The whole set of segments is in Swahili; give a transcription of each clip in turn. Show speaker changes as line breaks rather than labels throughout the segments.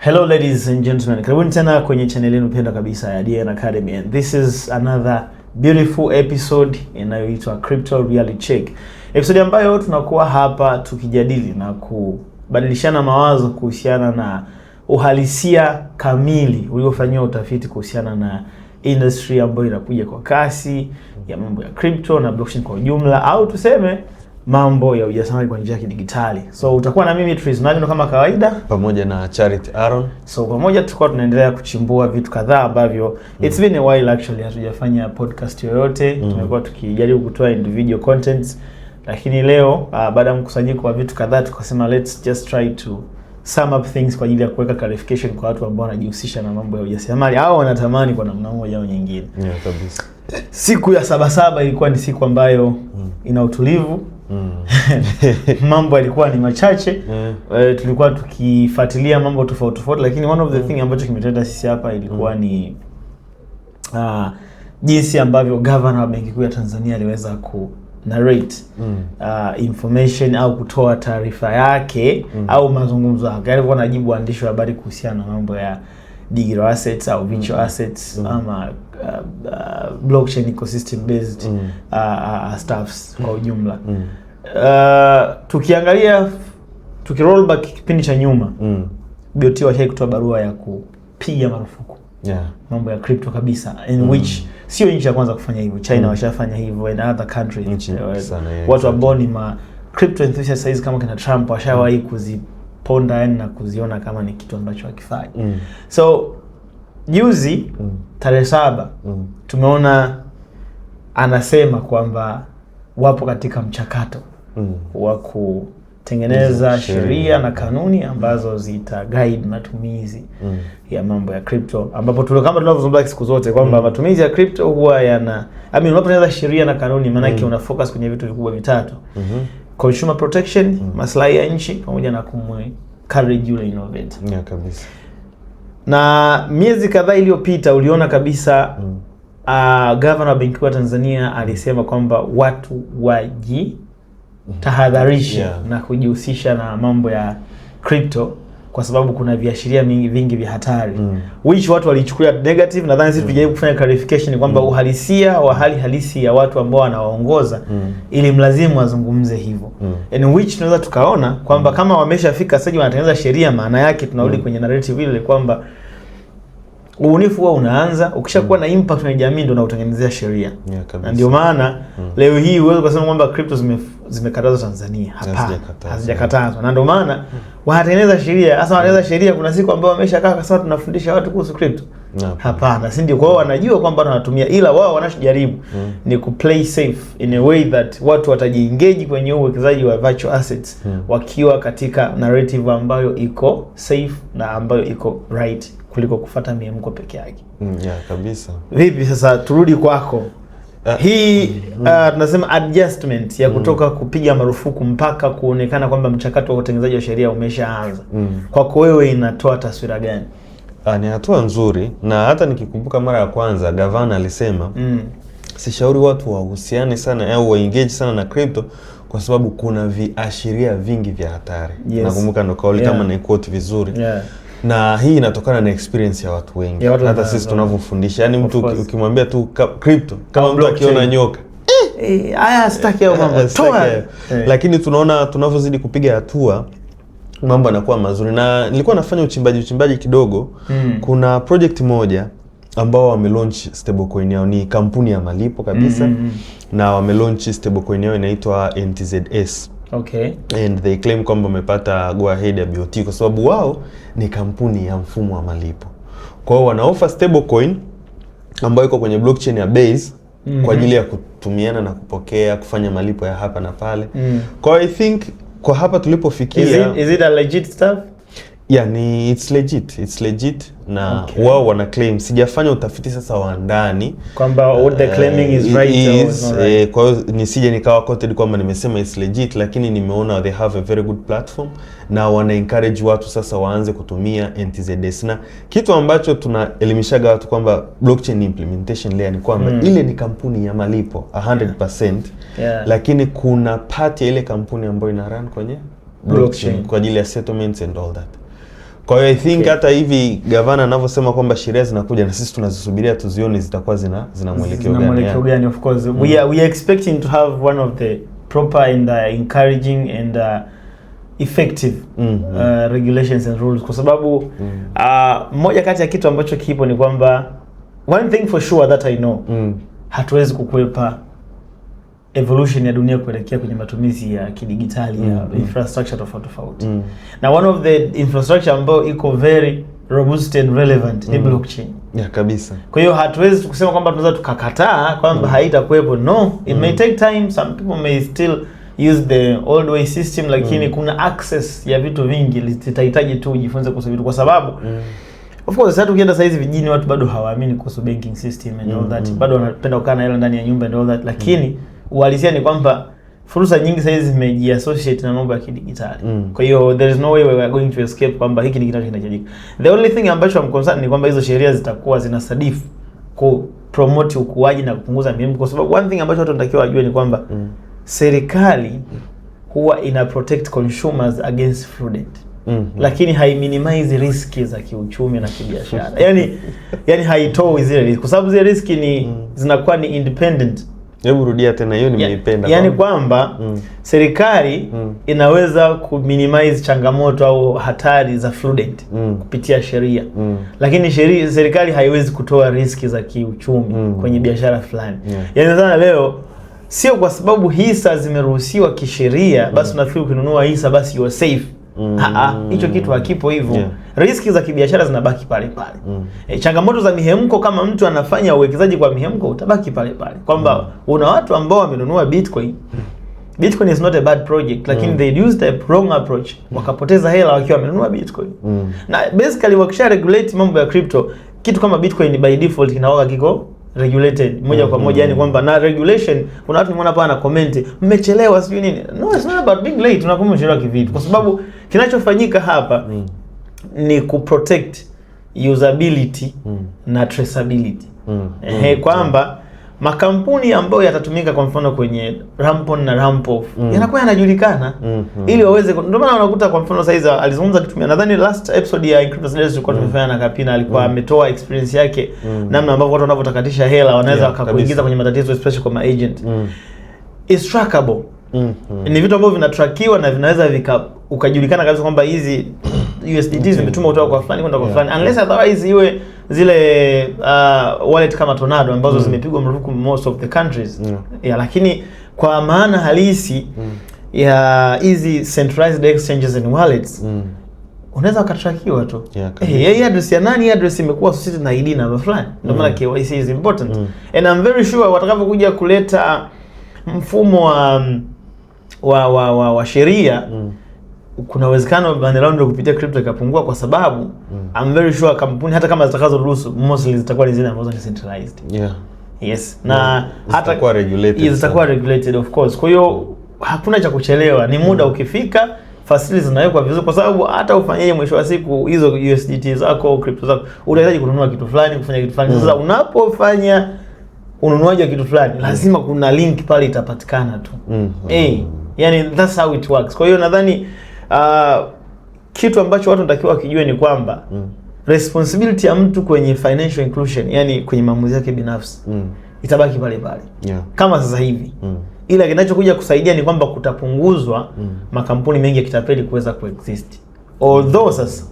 Hello ladies and gentlemen, karibuni tena kwenye channel yenu pendwa kabisa ya DN Academy, and this is another beautiful episode inayoitwa Crypto Reality Check. Episode ambayo tunakuwa hapa tukijadili na kubadilishana mawazo kuhusiana na uhalisia kamili uliofanywa utafiti kuhusiana na industry ambayo inakuja kwa kasi ya mambo ya crypto na blockchain kwa ujumla, au tuseme mambo ya ujasiriamali kwa njia ya kidijitali. So utakuwa na mimi Tris Magno kama kawaida
pamoja na Charity Aaron.
So pamoja tutakuwa tunaendelea kuchimbua vitu kadhaa ambavyo it's been a while actually hatujafanya podcast yoyote. Tumekuwa tukijaribu kutoa individual contents, lakini leo baada ya mkusanyiko wa vitu kadhaa tukasema let's just try to sum up things kwa ajili ya kuweka clarification kwa watu ambao wanajihusisha na mambo ya ujasiriamali au wanatamani kwa namna moja au nyingine.
Yeah, kabisa.
Siku ya Sabasaba ilikuwa ni siku ambayo ina utulivu. Mambo yalikuwa ni machache. Tulikuwa tukifuatilia mambo tofauti, lakini one of the thing ambacho kimetenda sisi hapa ilikuwa ni jinsi ambavyo governor wa Benki Kuu ya Tanzania aliweza ku narrate information au kutoa taarifa yake au mazungumzo yake. Alikuwa anajibu waandishi wa habari kuhusiana na mambo ya digital assets au virtual assets ama blockchain ecosystem based stuffs kwa ujumla. Tukiangalia tukiroll back kipindi cha nyuma, BOT washawahi kutoa barua ya kupiga marufuku mambo ya crypto kabisa, in which sio nchi ya kwanza kufanya hivyo. China washafanya hivyo and other countries. Watu ambao ni ma crypto enthusiasts size kama kina Trump washawahi kuziponda na kuziona kama ni kitu ambacho hakifai. So juzi tarehe 7 tumeona anasema kwamba wapo katika mchakato wa kutengeneza sheria na kanuni ambazo zita guide matumizi ya mambo ya crypto, ambapo kama tunavyozungumza siku zote kwamba matumizi ya crypto huwa yana unapotengeneza sheria na kanuni maana yake una focus kwenye vitu vikubwa vitatu: consumer protection, maslahi ya nchi, pamoja na encourage yule innovate.
Yeah, kabisa.
Na miezi kadhaa iliyopita uliona kabisa governor wa Benki Kuu ya Tanzania alisema kwamba watu tahadharisha na kujihusisha na mambo ya crypto kwa sababu kuna viashiria vingi vya hatari, which watu walichukulia negative. Nadhani sisi tujaribu kufanya clarification kwamba uhalisia wa hali halisi ya watu ambao wanawaongoza ili mlazimu wazungumze hivyo, and which tunaweza tukaona kwamba kama wameshafika sasa wanatengeneza sheria, maana yake tunarudi kwenye narrative ile kwamba ubunifu huwa unaanza ukishakuwa na impact kwenye jamii ndio unautengenezea sheria. Na ndio maana leo hii uwezo kusema kwamba crypto zimekatazwa Tanzania. Hapana, hazijakatazwa. Na ndio maana wanatengeneza sheria. Sasa wanatengeneza sheria kuna siku ambao wameshakaa kwa sababu tunafundisha watu kuhusu crypto. Hapana, si ndio? Kwa hiyo wanajua kwamba wanatumia, ila wao wanachojaribu ni ku play safe in a way that watu watajiengage kwenye uwekezaji wa virtual assets wakiwa katika narrative ambayo iko safe na ambayo iko right kuliko kufuata miemko peke yake.
Yeah, kabisa.
Vipi sasa turudi kwako? Hii tunasema adjustment ya kutoka kupiga marufuku mpaka kuonekana kwamba mchakato wa utengenezaji wa sheria umeshaanza. Kwako wewe inatoa taswira gani?
Ni hatua nzuri, na hata nikikumbuka mara ya kwanza governor alisema sishauri watu wahusiane sana au waengage sana na crypto kwa sababu kuna viashiria vingi vya hatari. Nakumbuka ndo kauli kama na quote vizuri. Na hii inatokana na experience ya watu wengi. Hata sisi tunavyofundisha, yani mtu ukimwambia tu crypto kama mtu akiona nyoka
haya sitaki au mambo toa.
Lakini tunaona tunavyozidi kupiga hatua mambo yanakuwa mazuri. Na nilikuwa nafanya uchimbaji kidogo. Kuna project moja ambao wamelaunch stablecoin yao, ni kampuni ya malipo kabisa. Na wamelaunch stablecoin yao inaitwa NTZS.
Okay.
And they claim kwamba wamepata go ahead ya BOT kwa sababu wao ni kampuni ya mfumo wa malipo. Kwa hiyo wana offer stablecoin ambayo iko kwenye blockchain ya Base kwa ajili ya kutumiana na kupokea, kufanya malipo ya hapa na pale. Kwa hiyo I think kwa hapa tulipofikia,
is it a legit stuff?
Yeah, it's legit na wao wana claim. Sijafanya utafiti sasa wa ndani
kwamba what the claiming is right.
Kwa hiyo nisije nikawa quoted kwamba nimesema it's legit, lakini nimeona they have a very good platform na wana encourage watu sasa waanze kutumia NTZS. Na kitu ambacho tunaelimishaga watu kwamba blockchain implementation layer ni kwamba ile ni kampuni ya malipo 100%, lakini kuna part ya ile kampuni ambayo ina run kwenye blockchain kwa ajili ya settlements and all that. Kwa hiyo I think hata hivi gavana anavyosema kwamba sheria zinakuja na sisi tunazisubiria tuzione zitakuwa zina mwelekeo
gani. Of course we are expecting to have one of the proper and encouraging and effective regulations and rules, kwa sababu moja kati ya kitu ambacho kipo ni kwamba one thing for sure that I know, hatuwezi kukwepa evolution ya dunia kuelekea kwenye matumizi ya kidigitali ya infrastructure tofauti. Na one of the infrastructure ambayo iko very robust and relevant ni blockchain.
Kabisa.
Kwa hiyo hatuwezi kusema kwamba tunaweza tukakataa kwamba haitakuwepo. No, it may take time, some people may still use the old way system, lakini kuna access ya vitu vingi litahitaji tu ujifunze kuhusu vitu, kwa sababu of course hata ukienda saizi vijijini watu bado hawaamini kuhusu banking system and all that. Bado wanapenda kukaa na hela ndani ya nyumba and all that, lakini uhalisia ni kwamba fursa nyingi saizi zimejiassociate na mambo ya kidigitali. Kwa hiyo there is no way we are going to escape kwamba hiki ni kitu kinachohitajika. The only thing ambacho I'm concerned ni kwamba hizo sheria zitakuwa zinasadifu ku promote ukuaji na kupunguza mihemko, kwa sababu one thing ambacho watu wanatakiwa wajue ni kwamba serikali huwa ina protect consumers against fraudulent. Lakini hai minimize riski za kiuchumi na kibiashara. yani haitoi zile riski, kwa sababu zile riski ni zinakuwa ni independent.
Hebu rudia tena, hiyo nimeipenda.
Yani kwamba serikali inaweza ku minimize changamoto au hatari za fraudulent kupitia sheria. Lakini serikali haiwezi kutoa riski za kiuchumi kwenye biashara fulani. Yani sana leo sio kwa sababu hisa zimeruhusiwa kisheria basi unafikiri ukinunua hisa basi you are safe. Hicho kitu hakipo hivyo. Riski za kibiashara zinabaki pale pale. Changamoto za mihemko, kama mtu anafanya uwekezaji kwa mihemko, utabaki pale pale. Kwamba una watu ambao wamenunua Bitcoin. Bitcoin is not a bad project, lakini they used a wrong approach. Wakapoteza hela wakiwa wamenunua Bitcoin. Na basically wakisha regulate mambo ya crypto, kitu kama Bitcoin by default kinaoga kiko regulated moja kwa moja. Yani kwamba na regulation, kuna watu nimeona hapa na comment mmechelewa sijui nini. No, it's not about being late. Tunakuwa mmechelewa kivipi? Kwa sababu kinachofanyika hapa ni kuprotect usability na traceability. Kwamba makampuni ambayo yatatumika kwa mfano kwenye ramp on na ramp off yanakuwa yanajulikana ili waweze. Ndio maana unakuta kwa mfano saizi alizungumza kitumia, nadhani last episode ya Crypto Studies tulikuwa tumefanya na Kapina, alikuwa ametoa experience yake namna ambavyo watu wanavyotakatisha hela wanaweza wakakuingiza kwenye matatizo, especially kwa agent. Is trackable. Ni vitu ambavyo vinatrakiwa na vinaweza ukajulikana kabisa kwamba hizi USDT zimetuma kutoka kwa fulani kwenda kwa fulani, unless otherwise iwe zile wallet kama Tornado ambazo zimepigwa marufuku most of the countries. Lakini kwa maana halisi ya hizi centralized exchanges and wallets unaweza ukatrakiwa tu. Hii address ya nani, address imekuwa associated na ID number fulani. Ndio maana KYC is important. And I'm very sure watakapokuja kuleta mfumo wa sheria, kuna uwezekano bandera kupitia crypto ikapungua, kwa sababu I'm very sure kampuni hata kama zitakazoruhusu mostly zitakuwa ni zile ambazo ni centralized. Yes. Na hata zitakuwa regulated of course. Kwa hiyo hakuna cha kuchelewa, ni muda ukifika facilities zinawekwa vizuri, kwa sababu hata ufanyaje mwisho wa siku hizo USDT zako, crypto zako, unahitaji kununua kitu fulani, kufanya kitu fulani. Sasa unapofanya ununuaji wa kitu fulani lazima kuna link pale itapatikana tu. Yani that's how it works. Kwa hiyo nadhani kitu ambacho watu wanatakiwa kijue ni kwamba responsibility ya mtu kwenye financial inclusion, yani kwenye maamuzi yake binafsi, itabaki pale pale kama sasa hivi. Ila kinachokuja kusaidia ni kwamba kutapunguzwa makampuni mengi ya kitapeli kuweza kuexist. Although sasa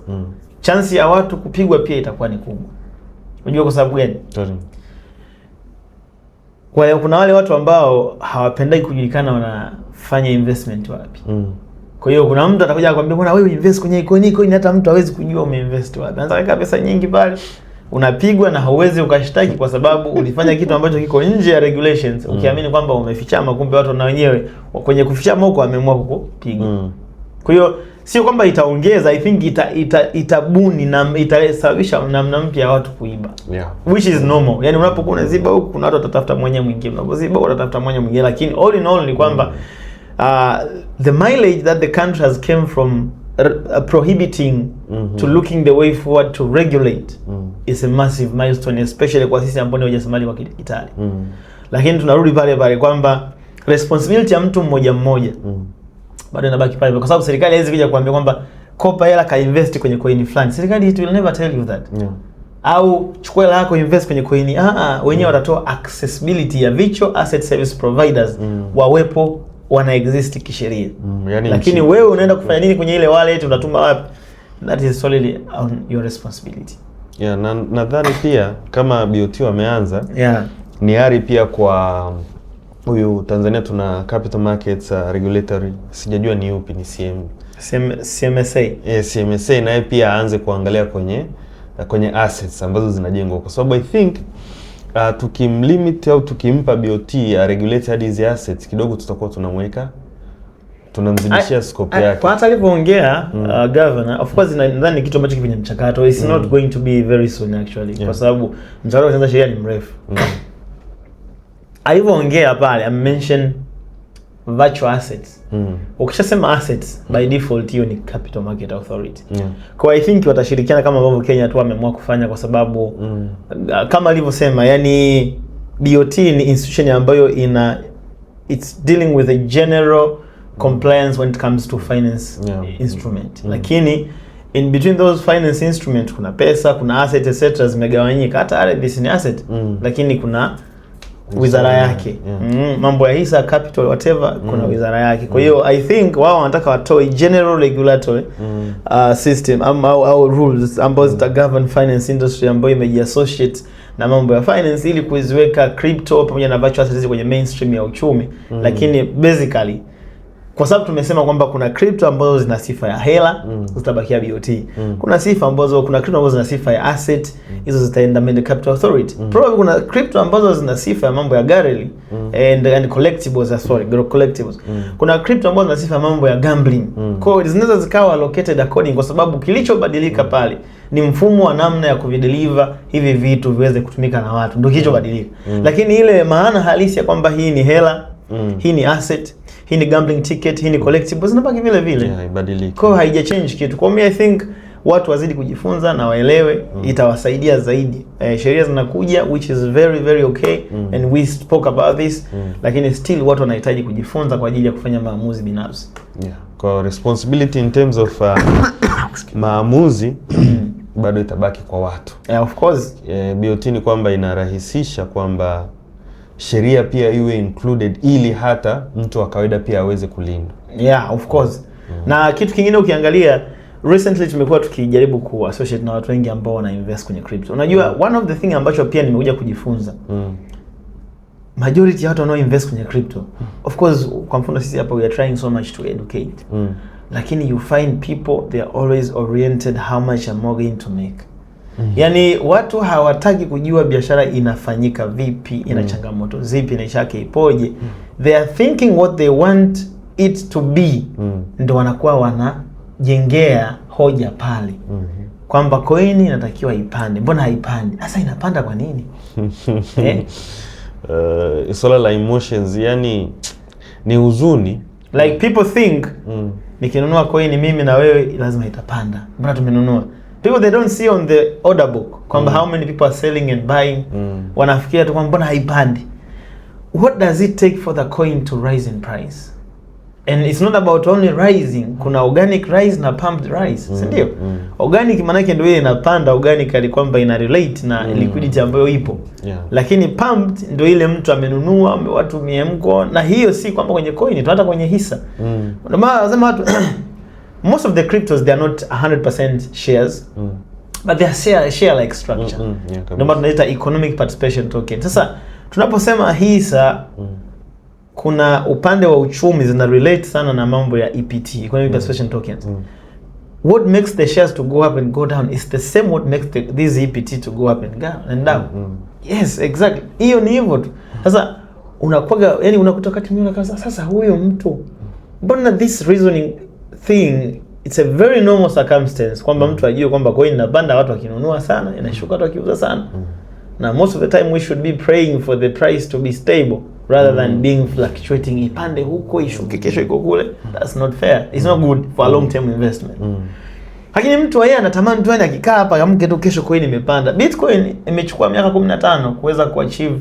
chance ya watu kupigwa pia itakuwa ni kubwa. Unajua kwa sababu gani? Kwa hiyo kuna wale watu ambao hawapendai kujulikana wanafanya investment wapi. Kwa hiyo kuna mtu atakuja akwambia bwana wewe invest kwenye coin, hata mtu hawezi kujua umeinvest wapi. Anaanza kuweka pesa nyingi pale, unapigwa na hauwezi ukashtaki kwa sababu ulifanya kitu ambacho kiko nje ya regulations, ukiamini kwamba umefichama, kumbe watu na wenyewe kwenye kufichama huko wameamua kukupiga. Kwa hiyo sio kwamba itaongeza, I think itabuni na itasababisha namna mpya ya watu kuiba. Which is normal. Yani unapokuwa unaziba huko kuna watu watatafuta mwenye mwingine, unapoziba utatafuta mwenye mwingine, lakini all in all ni kwamba the mileage that the country has came from prohibiting to looking the way forward to regulate is a massive milestone, especially kwa sisi ambao ni wajasiriamali wa kidijitali. Lakini tunarudi pale pale kwamba responsibility ya mtu mmoja mmoja bado inabaki pale, kwa sababu serikali haiwezi kuja kuambia kwamba kopa hela ka invest kwenye coin fulani. Serikali it will never tell you that.
Yeah.
Au chukua hela yako invest kwenye coin. Wenyewe watatoa accessibility ya virtual asset service providers wawepo wana exist kisheria.
Yani
lakini wewe unaenda kufanya nini kwenye ile wallet, unatuma wapi? That is solely on your responsibility.
Yeah, na nadhani pia kama BOT wameanza, ni ari pia kwa huyu Tanzania tuna Capital Markets Regulatory, sijajua ni upi, ni
CMSA.
CMSA naye pia aanze kuangalia kwenye assets ambazo zinajengwa, kwa sababu I think tukimlimit au tukimpa BOT regulate hadi hizi assets kidogo, tutakuwa tunamzidishia scope yake.
Kwa hata alivyoongea governor, of course nadhani ni kitu ambacho kwenye mchakato, it's not going to be very soon actually, kwa sababu mchakato wa kuanza sheria ni mrefu. Alivyoongea pale mention virtual assets. Ukishasema assets by default hiyo ni Capital Market Authority. Kwa I think watashirikiana kama ambavyo Kenya tu wameamua kufanya, kwa sababu kama alivyosema, yani BOT ni institution ambayo it's dealing with a general compliance when it comes to finance instrument. Lakini in between those finance instrument kuna pesa, kuna asset etc zimegawanyika. Hata this ni asset lakini kuna wizara yake. Mambo ya hisa, capital, whatever, kuna wizara yake. Kwa hiyo I think wao wanataka watoe general regulatory system au rules ambazo zita govern finance industry ambayo imejiassociate na mambo ya finance, ili kuziweka crypto pamoja na virtual assets kwenye mainstream ya uchumi. Lakini basically kwa sababu tumesema kwamba kuna crypto ambazo zina sifa ya hela, zitabakia BOT. Kuna crypto ambazo zina sifa ya asset, hizo zitaenda Mende Capital Authority. Probably kuna crypto ambazo zina sifa ya mambo ya gambling and collectibles, collectibles. Kuna crypto ambazo zina sifa ya mambo ya gambling. Kwa hiyo zinaweza zikawa allocated according, kwa sababu kilichobadilika pale ni mfumo wa namna ya kuvideliver hivi vitu viweze kutumika na watu, ndio kilichobadilika. Lakini ile maana halisi ya kwamba hii ni hela, hii ni asset, hii ni gambling ticket, hii ni collectibles, zinabaki vile vile.
Haibadiliki.
Kwa haija change kitu. Kwa mimi I think watu wazidi kujifunza na waelewe, itawasaidia zaidi. Sheria zinakuja which is very very okay and we spoke about this, lakini still watu wanahitaji kujifunza kwa ajili ya kufanya maamuzi binafsi.
Kwa responsibility in terms of maamuzi bado itabaki kwa watu.
Of course.
BOT ni kwamba inarahisisha kwamba sheria pia iwe included ili hata mtu wa kawaida pia aweze kulindwa. Of course.
Na kitu kingine ukiangalia, recently tumekuwa tukijaribu ku-associate na watu wengi ambao wana invest kwenye crypto. Unajua one of the thing ambacho pia nimekuja kujifunza, majority ya watu wanao invest kwenye crypto, of course kwa mfano sisi hapa we are trying so much to educate. Lakini you find people they are always oriented how much am I going to make. Yani watu hawataki kujua biashara inafanyika vipi, ina changamoto zipi, na ishake ipoje. They are thinking what they want it to be. Ndio wanakuwa wanajengea hoja pale. Kwamba coin inatakiwa ipande. Mbona haipandi? Sasa inapanda kwa nini?
Swala la emotions, yani ni huzuni.
Like people think nikinunua coin mimi na wewe lazima itapanda. Mbona tumenunua? People they don't see on the order book kwamba how many people are selling and buying. Wanafikiria tu kwamba mbona haipandi. What does it take for the coin to rise in price? And it's not about only rising. Kuna organic rise na pumped rise, si ndio? Organic maana yake ndio inapanda organically kwamba ina relate na liquidity ambayo ipo. Lakini pumped ndio ile mtu amenunua, watu miemko, na hiyo si kwamba kwenye coin tu, hata kwenye hisa. Ndio maana lazima watu most of the cryptos they are not 100% shares, but they are share like structure. Ndio maana tunaita economic participation token. Sasa tunaposema hisa, kuna upande wa uchumi zina relate sana na mambo ya EPT, economic participation tokens. What makes the shares to go up and go down is the same what makes these EPT to go up and down. Yes, exactly. Hiyo ni hivyo tu. Sasa unakuwa yani unakuta kati mimi unakaa sasa huyo mtu, mbona this reasoning thing, it's a very normal circumstance kwamba mtu ajue kwamba coin inapanda watu wakinunua sana, inashuka watu wakiuza sana. Na most of the time we should be praying for the price to be stable rather than being fluctuating, ipande huko ishuke kesho iko kule. That's not fair. It's not good for a long term investment. Lakini mtu yeye anatamani tu akikaa hapa amke tu kesho coin imepanda. Bitcoin imechukua miaka 15 kuweza kuachieve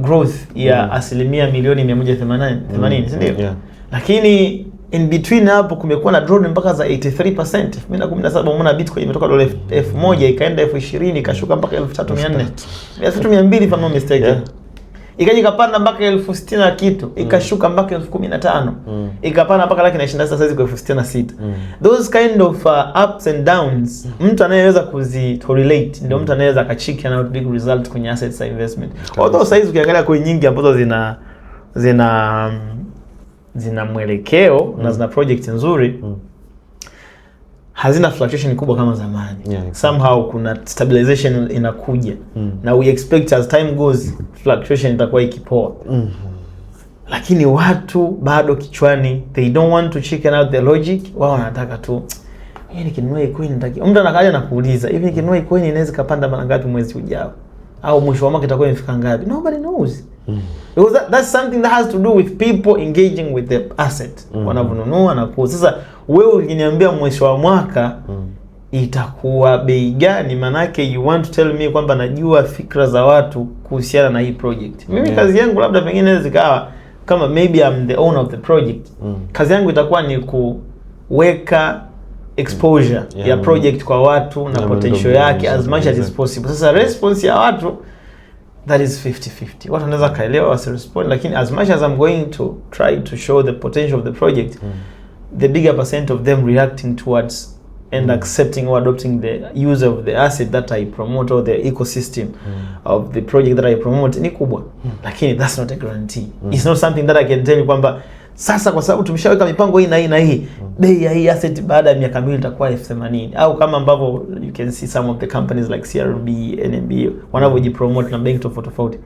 growth ya asilimia milioni 180, si ndio? Lakini in between hapo kumekuwa na drone mpaka za 83%. 2017 umeona Bitcoin imetoka dola 1000 ikaenda 20,000 ikashuka mpaka 3400. 3200 if I'm not mistaken. Ikaja ikapanda mpaka 60,000 na kitu, ikashuka mpaka 15,000. Ikapanda mpaka laki na 26 sasa hizi kwa 66. Those kind of ups and downs, mtu anayeweza kuzikorelate ndio mtu anaweza akachiki na big result kwenye assets investment. Although size ukiangalia kwa nyingi ambazo zina mwelekeo na zina project nzuri, hazina fluctuation kubwa kama zamani. Somehow kuna stabilization inakuja. Na we expect as time goes fluctuation itakuwa ikipoa. Lakini watu bado kichwani, they don't want to chicken out the logic. Wao wanataka tu nikinunua coin nitaki. Mtu anakaja na kuuliza, hivi nikinunua coin inaweza kapanda mara ngapi mwezi ujao? Au mwisho wa mwaka itakuwa imefika ngapi? Nobody knows. Because that's something that has to do with people engaging with the asset. Wanavununua na kuuza. Sasa wewe ukiniambia mwisho wa mwaka itakuwa bei gani, manake you want to tell me kwamba najua fikra za watu kuhusiana na hii project. Mimi kazi yangu labda pengine zikawa kama maybe I'm the owner of the project. Kazi yangu itakuwa ni kuweka exposure ya project kwa watu na potential yake as much as is possible. Sasa response ya watu that is 50-50. Watu wanaweza kaelewa wasi respond, lakini as much as I'm going to try to show the potential of the project, the bigger percent of them reacting towards and accepting or adopting the use of the asset that I promote or the ecosystem of the project that I promote ni kubwa. Lakini that's not a guarantee. It's not something that I can tell you kwamba sasa kwa sababu tumeshaweka mipango hii na hii na hii, bei ya hii asset baada ya miaka miwili itakuwa 80,000, au kama ambavyo you can see some of the companies like CRB, NMB wanavyojipromote na benki tofauti.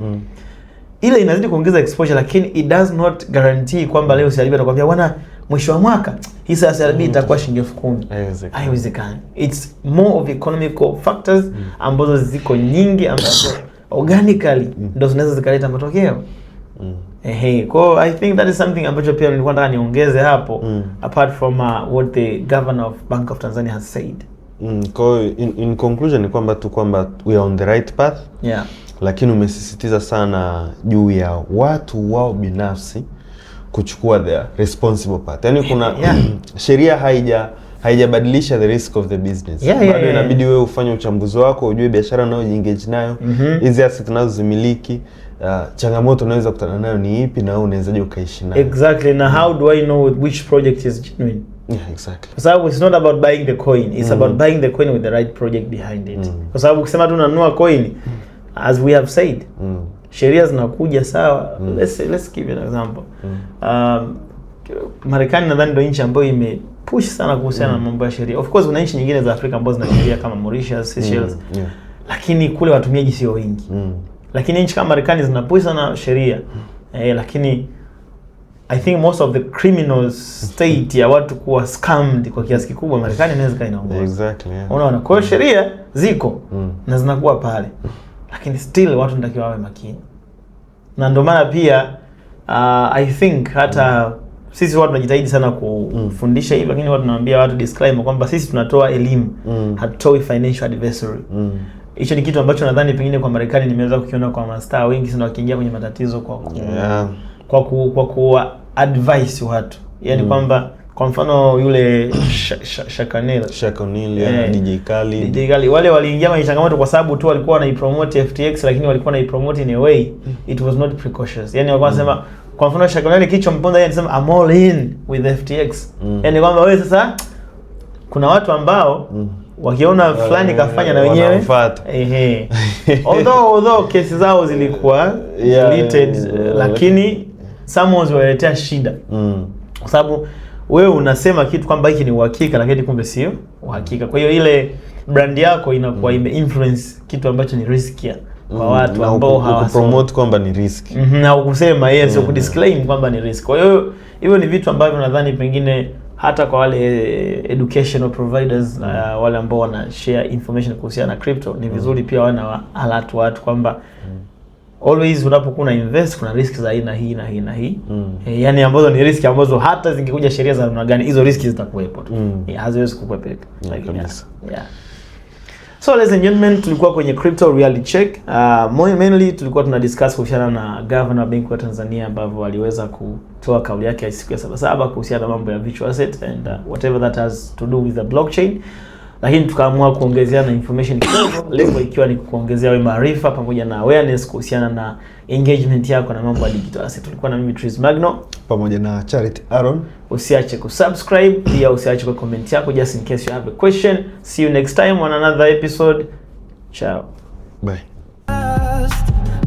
Ile inazidi kuongeza exposure, lakini it does not guarantee kwamba leo CRB atakwambia bwana mwisho wa mwaka hii CRB itakuwa shilingi 10,000. Haiwezekani. It's more of economical factors ambazo ziko nyingi ambazo organically ndio zinaweza zikaleta matokeo. Kwa I think that is something ambacho pia nilikuwa nataka niongeze hapo, apart from what the governor of Bank of Tanzania has said.
Kwa in conclusion ni kwamba we are on the right path. Lakini umesisitiza sana juu ya watu wao binafsi kuchukua the responsible part. Yaani kuna sheria haijabadilisha the risk of the business. Bado inabidi wewe ufanye uchambuzi wako, ujue biashara unayojiengage nayo, hizi asset unazozimiliki, changamoto unaweza kukutana nayo ni ipi na wewe unawezaje ukaishi nayo.
Exactly. Na how do I know which project is genuine?
Exactly.
Kwa sababu it's not about buying the coin, it's about buying the coin with the right project behind it. Kwa sababu ukisema tu unanunua coin, as we have said, sheria zinakuja sawa. Let's give you an example. Marekani nadhani ndio nchi ambayo imepush sana kuhusiana na mambo ya sheria. Of course kuna nchi nyingine za Afrika ambazo zina sheria kama Mauritius, Seychelles. Lakini kule watumiaji sio wengi. Lakini nchi kama Marekani zinapush sana sheria. Lakini I think most of the criminal state ya watu kuwa scammed kwa kiasi kikubwa Marekani inaweza kainaongoza.
Exactly.
Unaona, kwa hiyo sheria ziko na zinakuwa pale. Lakini still watu natakiwa wawe makini. Na ndio maana pia I think hata sisi watu tunajitahidi sana kufundisha hivi, lakini watu tunawaambia watu disclaimer kwamba sisi tunatoa elimu, hatutoi financial advisory. Hicho ni kitu ambacho nadhani pengine kwa Marekani nimeweza kukiona kwa mastaa wengi sana wakiingia kwenye matatizo kwa ku advise watu. Yaani kwamba kwa mfano yule Shakanil
DJ Khaled
wale waliingia kwenye changamoto kwa sababu tu walikuwa wanaipromote FTX, lakini walikuwa wanaipromote in a way it was not precautious. Yaani walikuwa wanasema kwa mfano Shakanil kichwa mponda yeye anasema I'm all in with FTX. Yaani kwamba wewe sasa kuna watu ambao wakiona fulani kafanya na wenyewe although kesi zao zilikuwa deleted, lakini someone waletea shida. Kwa sababu wewe unasema kitu kwamba hiki ni uhakika, lakini kumbe sio uhakika. Kwa hiyo ile brand yako inakuwa ime-influence kitu ambacho ni riskier kwa watu ambao
hawapromote kwamba ni risk.
Na ukusema sio kudisclaim kwamba ni risk. Kwa hiyo hivyo ni vitu ambavyo nadhani pengine hata kwa wale educational providers wale ambao wana share information kuhusiana na crypto ni vizuri pia wana alert watu kwamba always unapokuwa na invest kuna risk za aina hii na hii na hii. Yaani ambazo ni risk ambazo hata zingekuja sheria za namna gani hizo risk zitakuwepo tu. Haziwezi kukwepeka. So ladies and gentlemen, tulikuwa kwenye crypto reality check. Mainly tulikuwa tuna discuss kuhusiana na Governor Bank wa Tanzania ambavyo waliweza kutoa kauli yake ya siku ya 77 kuhusiana na mambo ya virtual asset and whatever that has to do with the blockchain. Lakini tukaamua kuongezea na information kidogo, lengo ikiwa ni kuongezea wewe maarifa pamoja na awareness kuhusiana na engagement yako na mambo ya digital asset. Tulikuwa na mimi Tris Magno
pamoja na Charity Aaron.
Usiache kusubscribe, pia usiache kwa comment yako just in case you have a question. See you next time on another episode. Ciao.
Bye.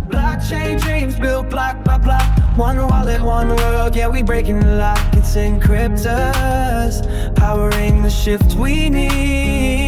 Blockchain dreams built block by block. One wallet, one world, yeah, we breaking the lock. It's Encryptus, powering the shift we need.